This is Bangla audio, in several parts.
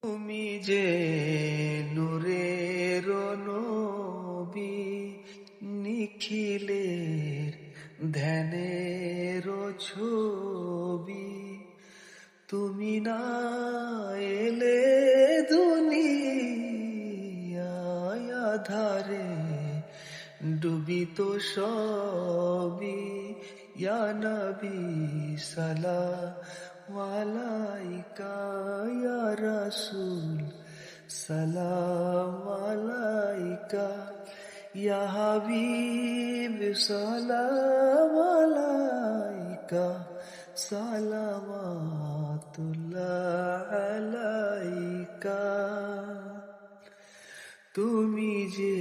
তুমি যে নূরের নবী, নিখিলের ধ্যানের ছবি। তুমি না এলে দুনিয়ায় আধারে ডুবিত সবই। ইয়া নবী সালাম আলাইকা, ইয়া রাসূল সালাম আলাইকা, ইয়া হাবিব সালাম আলাইকা, সালাওয়াতুল্লাহ আলাইকা। তুমি যে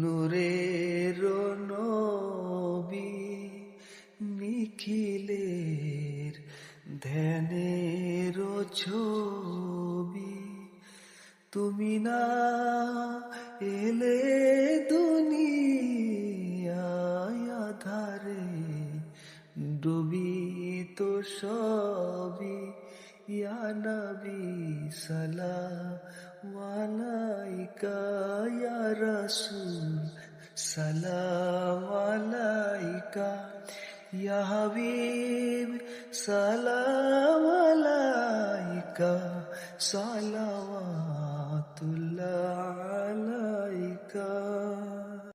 নূরের নবী, নিখিলের ধ্যানের ছবি। তুমি না এলে দুনিয়ায় আধারে ডুবিত সবই। ইয়া নবী সালাম আলাইকা, ইয়া রাসূল সালাম আলাইকা, ইয়া হাবিব সালাম আলাইকা, সালাওয়াতুল্লাহ